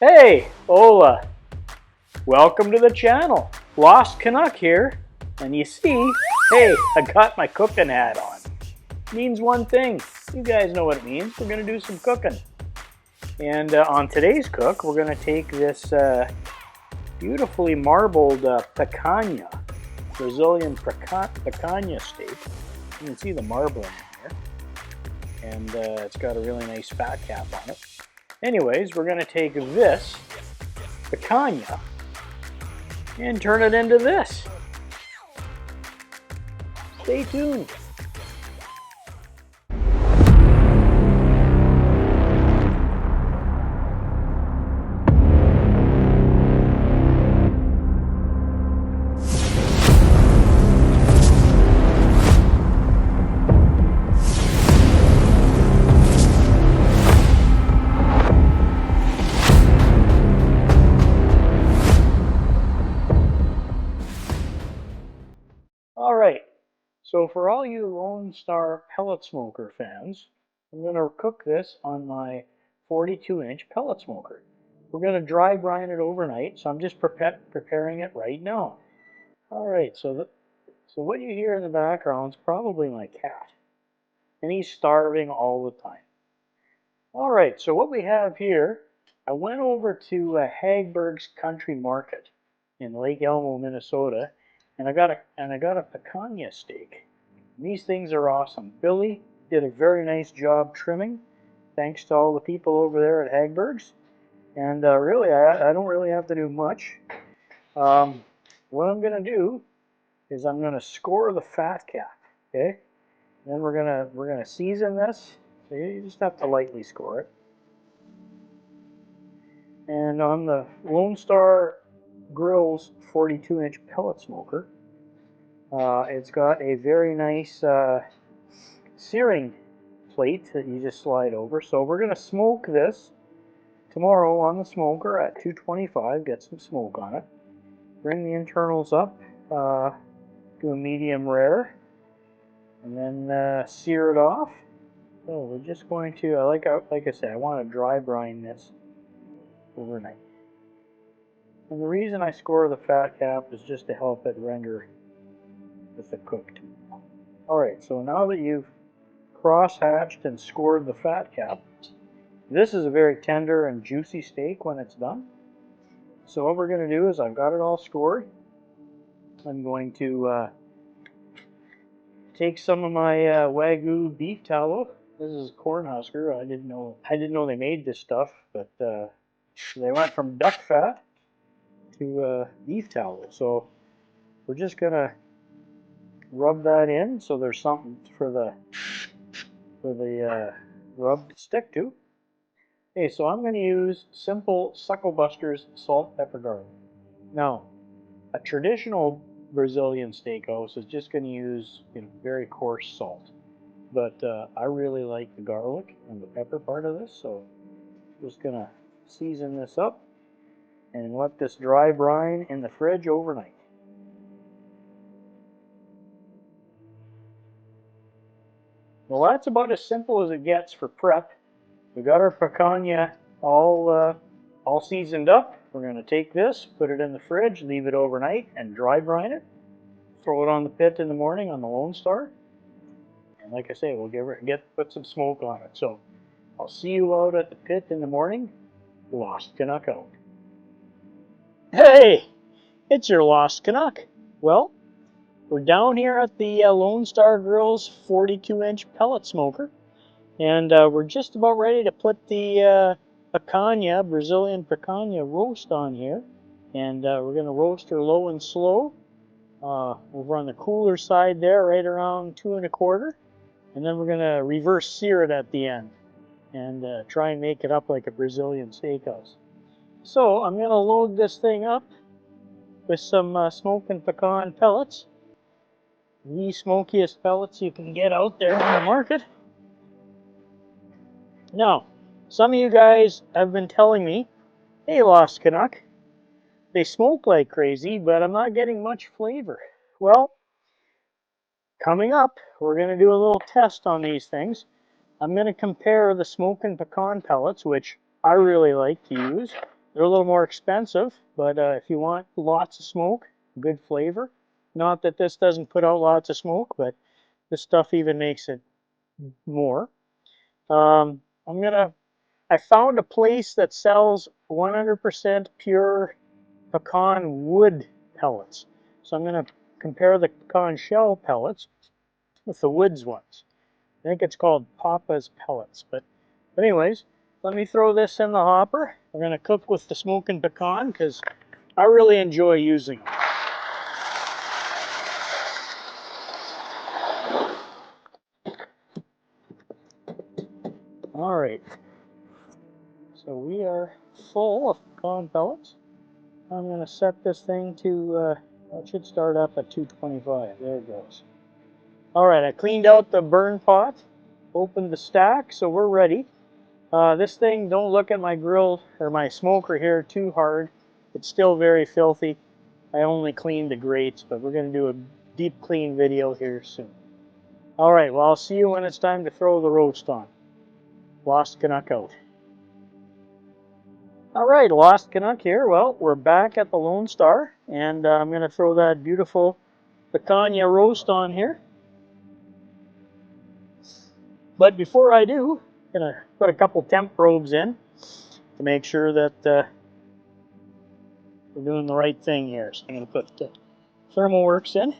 Hey, Ola, welcome to the channel. Lost Canuck here, and you see, hey, I got my cooking hat on. Means one thing, you guys know what it means, we're gonna do some cooking. And on today's cook, we're gonna take this beautifully marbled picanha, Brazilian picanha steak. You can see the marbling in here. And it's got a really nice fat cap on it. Anyways, we're going to take this picanha and turn it into this. Stay tuned. Alright, so for all you Lone Star Pellet Smoker fans, I'm going to cook this on my 42-inch pellet smoker. We're going to dry brine it overnight, so I'm just preparing it right now. Alright, so what you hear in the background is probably my cat. And he's starving all the time. Alright, so what we have here, I went over to Hagberg's Country Market in Lake Elmo, Minnesota, and I got a picanha steak. And these things are awesome. Billy did a very nice job trimming, thanks to all the people over there at Hagberg's. And really, I don't really have to do much. What I'm going to do is I'm going to score the fat cap. Okay. Then we're gonna season this. So you just have to lightly score it. And on the Lone Star Grillz 42-inch pellet smoker, it's got a very nice searing plate that you just slide over. So we're gonna smoke this tomorrow on the smoker at 225. Get some smoke on it. Bring the internals up to a medium rare. And then sear it off. So we're just going to, like I said, I want to dry brine this overnight. And the reason I score the fat cap is just to help it render with the cooked. Alright, so now that you've cross-hatched and scored the fat cap, this is a very tender and juicy steak when it's done. So what we're going to do is I've got it all scored. I'm going to take some of my Wagyu beef tallow. This is Cornhusker. I didn't know they made this stuff, but they went from duck fat to beef tallow. So we're just gonna rub that in so there's something for the rub to stick to. Okay, so I'm going to use simple SuckleBusters salt, pepper, garlic. Now, a traditional Brazilian steakhouse is just going to use very coarse salt, but I really like the garlic and the pepper part of this, so I'm just going to season this up and let this dry brine in the fridge overnight. Well, that's about as simple as it gets for prep. We got our picanha all seasoned up. We're going to take this, put it in the fridge, leave it overnight, and dry brine it. Throw it on the pit in the morning on the Lone Star. And like I say, we'll put some smoke on it. So I'll see you out at the pit in the morning. Lost Canuck out. Hey, it's your Lost Canuck. Well, we're down here at the Lone Star Grillz 42-inch pellet smoker. And we're just about ready to put the picanha, Brazilian picanha roast on here. And we're going to roast her low and slow over on the cooler side there, right around 2 1/4. And then we're going to reverse sear it at the end and try and make it up like a Brazilian steakhouse. So I'm going to load this thing up with some Smokin Pecan pellets. The smokiest pellets you can get out there on the market. Now, some of you guys have been telling me, hey Lost Canuck, they smoke like crazy, but I'm not getting much flavor. Well, coming up, we're going to do a little test on these things. I'm going to compare the Smokin Pecan pellets, which I really like to use, They're a little more expensive, but if you want lots of smoke, good flavor, not that this doesn't put out lots of smoke, but this stuff even makes it more. I found a place that sells 100% pure pecan wood pellets. So I'm going to compare the pecan shell pellets with the woods ones. I think it's called Papa's Pellets. But anyways, let me throw this in the hopper. We're going to cook with the Smokin Pecan because I really enjoy using them. All right. So we are full of pecan pellets. I'm going to set this thing to, it should start up at 225. There it goes. All right, I cleaned out the burn pot, opened the stack, so we're ready. This thing, don't look at my grill or my smoker here too hard. It's still very filthy. I only cleaned the grates, but we're going to do a deep clean video here soon. All right, well, I'll see you when it's time to throw the roast on. Lost Canuck out. All right, Lost Canuck here. Well, we're back at the Lone Star, and I'm going to throw that beautiful Picanha roast on here. But before I do, I'm going to put a couple temp probes in to make sure that we're doing the right thing here. So I'm going to put the thermal works in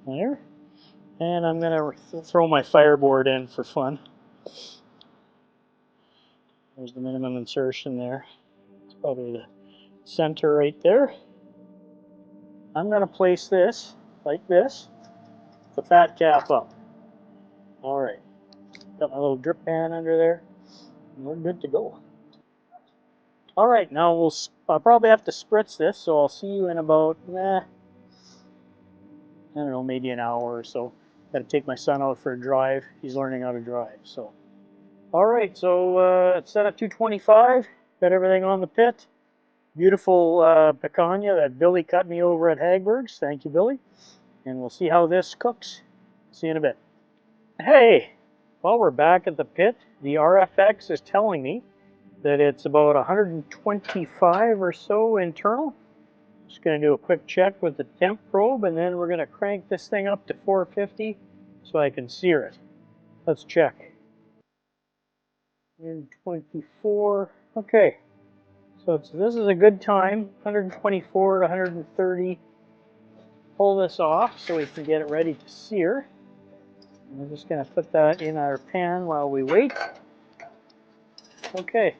there, and I'm going to throw my fireboard in for fun. There's the minimum insertion there. It's probably the center right there. I'm going to place this like this, the fat cap up. All right, got my little drip pan under there, and we're good to go. All right, now I'll probably have to spritz this, so I'll see you in about, I don't know, maybe an hour or so. Got to take my son out for a drive. He's learning how to drive, so. All right, so it's set at 225. Got everything on the pit. Beautiful picanha that Billy cut me over at Hagberg's. Thank you, Billy. And we'll see how this cooks. See you in a bit. Hey, well, we're back at the pit. The RFX is telling me that it's about 125 or so internal. Just going to do a quick check with the temp probe, and then we're going to crank this thing up to 450 so I can sear it. Let's check. 124. Okay. So this is a good time, 124 to 130. Pull this off so we can get it ready to sear. And we're just going to put that in our pan while we wait. Okay.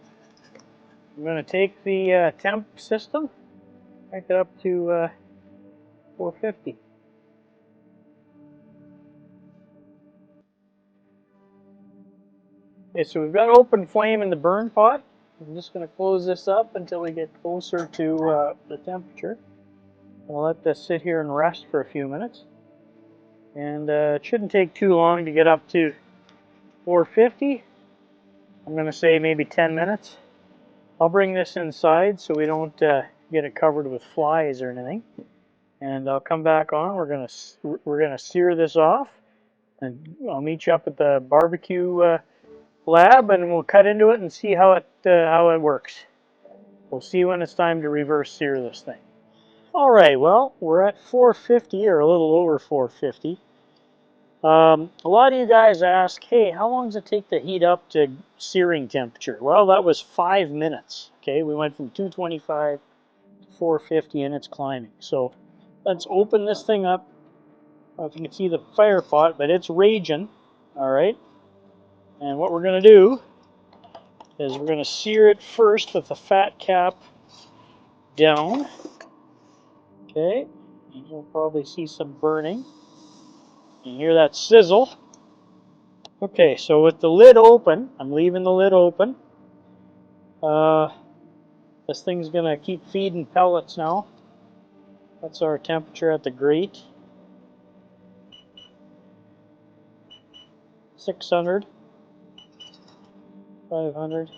I'm going to take the temp system, crank it up to 450. Okay, so we've got open flame in the burn pot. I'm just going to close this up until we get closer to the temperature. I'll let this sit here and rest for a few minutes. And it shouldn't take too long to get up to 450. I'm going to say maybe 10 minutes. I'll bring this inside so we don't get it covered with flies or anything. And I'll come back on. We're gonna sear this off, and I'll meet you up at the barbecue lab, and we'll cut into it and see how it works. We'll see when it's time to reverse sear this thing. All right, well, we're at 450 or a little over 450. A lot of you guys ask, hey, how long does it take to heat up to searing temperature? Well, that was 5 minutes. Okay, we went from 225 to 450 and it's climbing. So let's open this thing up. I don't know if you can see the fire pot, but it's raging. All right. And what we're going to do is we're going to sear it first with the fat cap down. Okay. And you'll probably see some burning. You hear that sizzle. Okay, so with the lid open, I'm leaving the lid open. This thing's going to keep feeding pellets now. That's our temperature at the grate. 600. 500.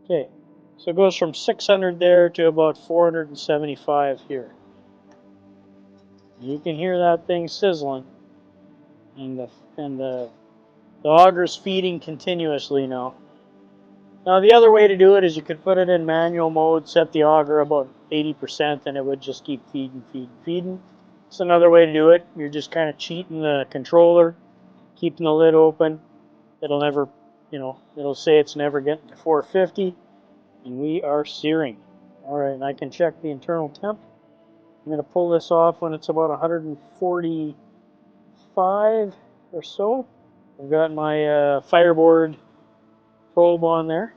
Okay, so it goes from 600 there to about 475 here. You can hear that thing sizzling, and the auger's feeding continuously now. Now the other way to do it is you could put it in manual mode, set the auger about 80%, and it would just keep feeding, feeding, feeding. It's another way to do it. You're just kind of cheating the controller, keeping the lid open. It'll never, it'll say it's never getting to 450, and we are searing. All right, and I can check the internal temp. I'm going to pull this off when it's about 145 or so. I've got my fireboard probe on there.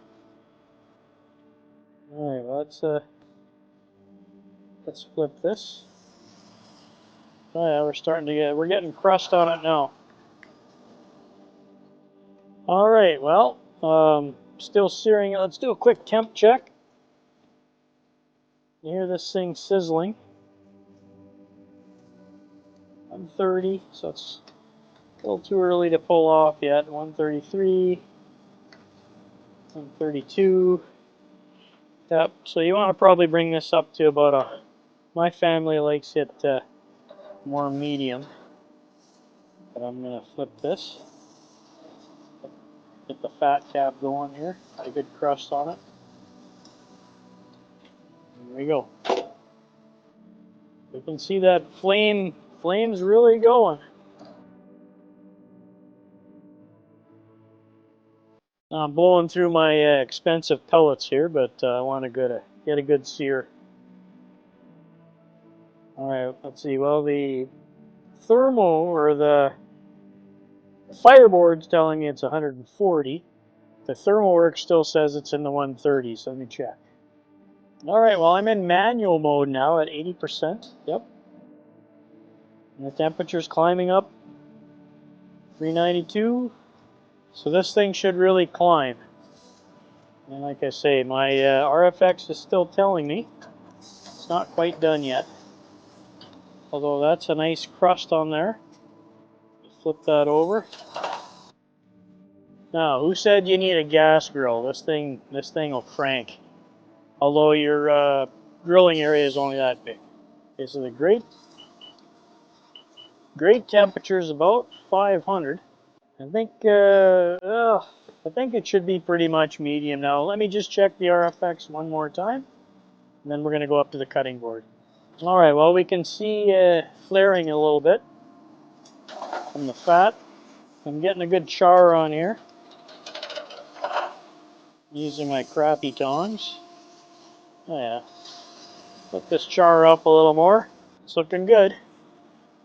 All right, well, let's flip this. Oh yeah, we're getting crust on it now. All right, well, still searing it. Let's do a quick temp check. You hear this thing sizzling. 130, so it's a little too early to pull off yet. 133, 132. Yep, so you want to probably bring this up to about my family likes it more medium. But I'm going to flip this. Get the fat cap going here. Got a good crust on it. There we go. You can see that flame's really going. Now I'm blowing through my expensive pellets here, but I want to get a good sear. All right, let's see. Well, the thermo or the fireboard's telling me it's 140. The thermal work still says it's in the 130s. So let me check. All right, well, I'm in manual mode now at 80%. Yep. And the temperature's climbing up. 392. So this thing should really climb. And like I say, my RFX is still telling me it's not quite done yet. Although that's a nice crust on there. Flip that over. Now, who said you need a gas grill? This thing will crank. Although your grilling area is only that big. Okay, so the grate temperature is about 500. I think it should be pretty much medium now. Let me just check the RFX one more time, and then we're going to go up to the cutting board. All right, well, we can see flaring a little bit from the fat. I'm getting a good char on here. Using my crappy tongs. Oh yeah. Let this char up a little more. It's looking good.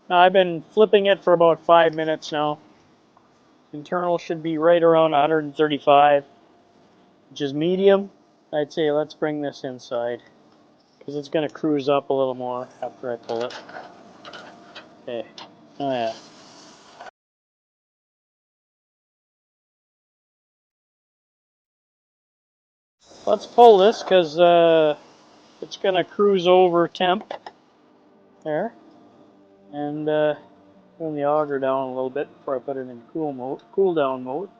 Now I've been flipping it for about 5 minutes now. Internal should be right around 135, which is medium. I'd say let's bring this inside because it's going to cruise up a little more after I pull it. Okay. Oh yeah. Let's pull this because it's going to cruise over temp there. And turn the auger down a little bit before I put it in cool down mode.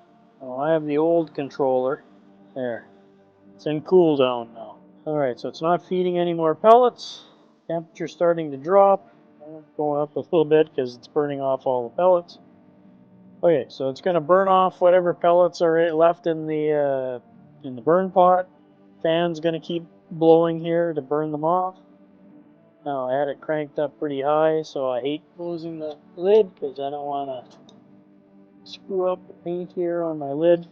Oh, I have the old controller. There. It's in cool down now. Alright, so it's not feeding any more pellets. Temperature's starting to drop. Going up a little bit because it's burning off all the pellets. Okay, so it's going to burn off whatever pellets are left in the burn pot. Fan's going to keep blowing here to burn them off. Now I had it cranked up pretty high, so I hate closing the lid because I don't want to screw up the paint here on my lid.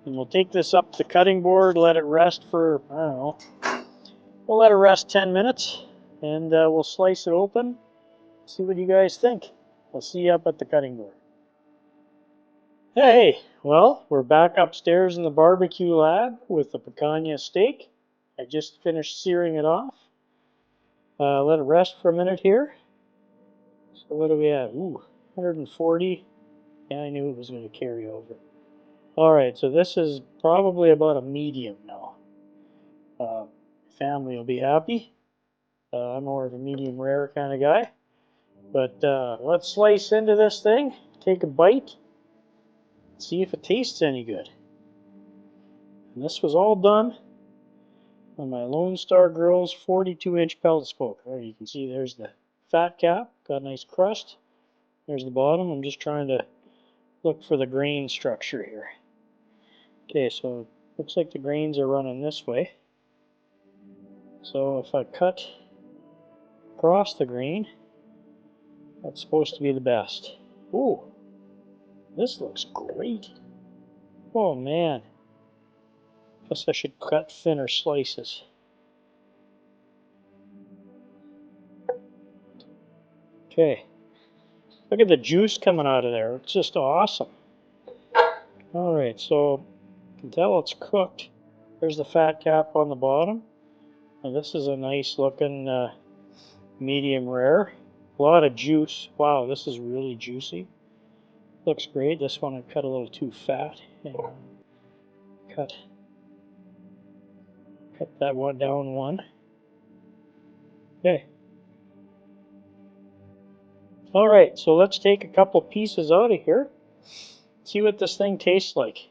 And we'll take this up to the cutting board, let it rest for, I don't know, we'll let it rest 10 minutes, and we'll slice it open, see what you guys think. We'll see you up at the cutting board. Hey, well, we're back upstairs in the barbecue lab with the picanha steak. I just finished searing it off. Let it rest for a minute here. So what do we have? Ooh, 140. Yeah, I knew it was going to carry over. Alright, so this is probably about a medium now. Family will be happy. I'm more of a medium rare kind of guy. But let's slice into this thing, take a bite, see if it tastes any good. And this was all done on my Lone Star Grillz 42-inch pellet smoker. There you can see there's the fat cap, got a nice crust. There's the bottom. I'm just trying to look for the grain structure here. Okay, so Looks like the grains are running this way. So if I cut across the grain, that's supposed to be the best. Ooh, this looks great. Oh man. Guess I should cut thinner slices. Okay. Look at the juice coming out of there. It's just awesome. Alright, so you can tell it's cooked. There's the fat cap on the bottom. And this is a nice looking medium rare. A lot of juice. Wow, this is really juicy. Looks great. This one I cut a little too fat. Hang on. Cut that one down one. Okay. Alright, so let's take a couple pieces out of here. See what this thing tastes like.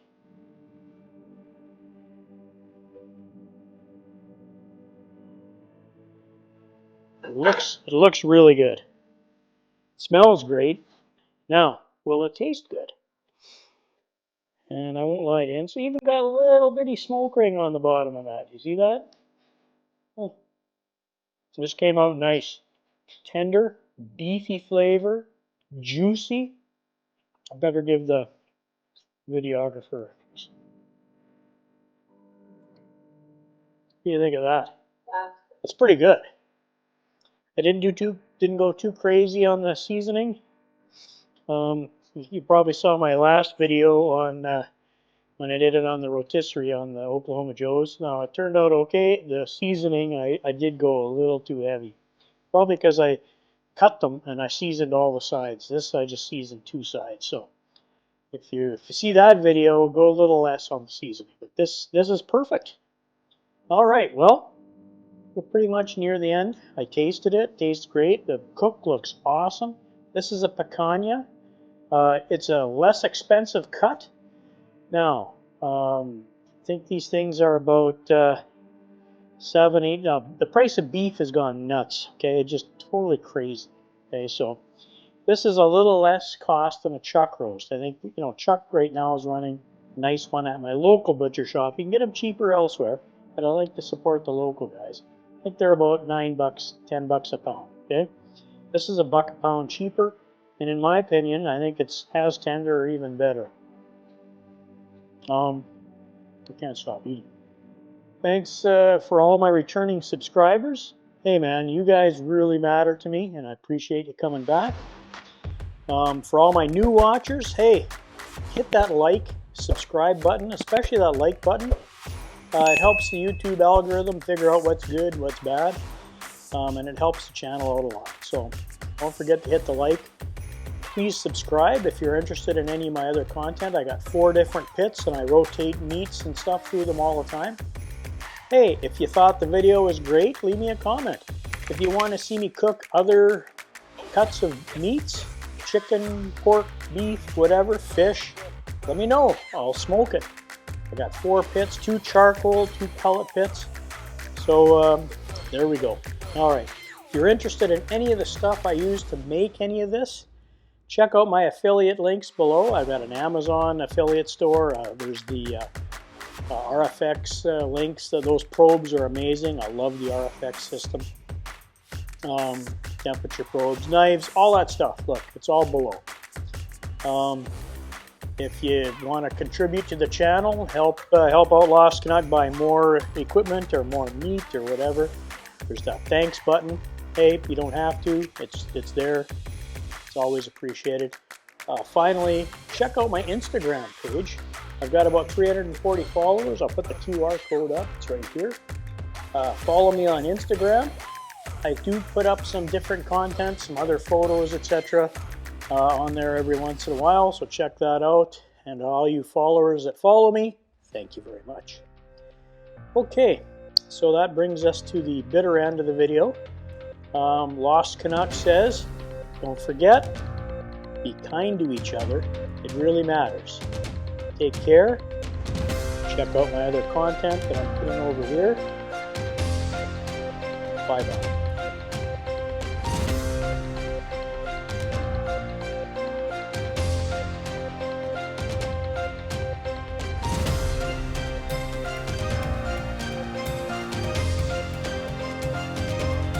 It looks really good. It smells great. Now, will it taste good? And I won't lie to you. It's even got a little bitty smoke ring on the bottom of that. You see that? Oh. This came out nice. Tender, beefy flavor, juicy. I better give the videographer. What do you think of that? That's pretty good. I didn't go too crazy on the seasoning. You probably saw my last video on when I did it on the rotisserie on the Oklahoma Joe's. Now it turned out okay. The seasoning I did go a little too heavy, probably because I cut them and I seasoned all the sides. This I just seasoned 2 sides. So if you see that video, go a little less on the seasoning. But this is perfect. All right, well, we're pretty much near the end. I tasted it. Tastes great. The cook looks awesome. This is a picanha. It's a less expensive cut. Now, I think these things are about $7, $8. Now, the price of beef has gone nuts. Okay, just totally crazy. Okay, so this is a little less cost than a chuck roast. I think chuck right now is running a nice one at my local butcher shop. You can get them cheaper elsewhere, but I like to support the local guys. I think they're about $9, $10 a pound. Okay, this is $1 a pound cheaper, and in my opinion, I think it's as tender or even better. I can't stop eating. Thanks for all my returning subscribers. Hey man, you guys really matter to me, and I appreciate you coming back. For all my new watchers, hey, hit that like, subscribe button, especially that like button. It helps the YouTube algorithm figure out what's good, what's bad, and it helps the channel out a lot. So don't forget to hit the like. Please subscribe if you're interested in any of my other content. I got 4 different pits and I rotate meats and stuff through them all the time. Hey, if you thought the video was great, leave me a comment. If you want to see me cook other cuts of meats, chicken, pork, beef, whatever, fish, let me know. I'll smoke it. I got 4 pits, 2 charcoal, 2 pellet pits. So there we go. All right. If you're interested in any of the stuff I use to make any of this, check out my affiliate links below. I've got an Amazon affiliate store. There's the RFX links. Those probes are amazing. I love the RFX system. Temperature probes, knives, all that stuff. Look, it's all below. If you want to contribute to the channel, help out Lost Canuck buy more equipment or more meat or whatever, there's that thanks button. Hey, you don't have to. It's there. It's always appreciated. Finally, check out my Instagram page. I've got about 340 followers. I'll put the QR code up. It's right here. Follow me on Instagram. I do put up some different content, some other photos, etc. On there every once in a while, so check that out. And all you followers that follow me, thank you very much. Okay, so that brings us to the bitter end of the video. Lost Canuck says, don't forget, be kind to each other. It really matters. Take care. Check out my other content that I'm putting over here. Bye-bye.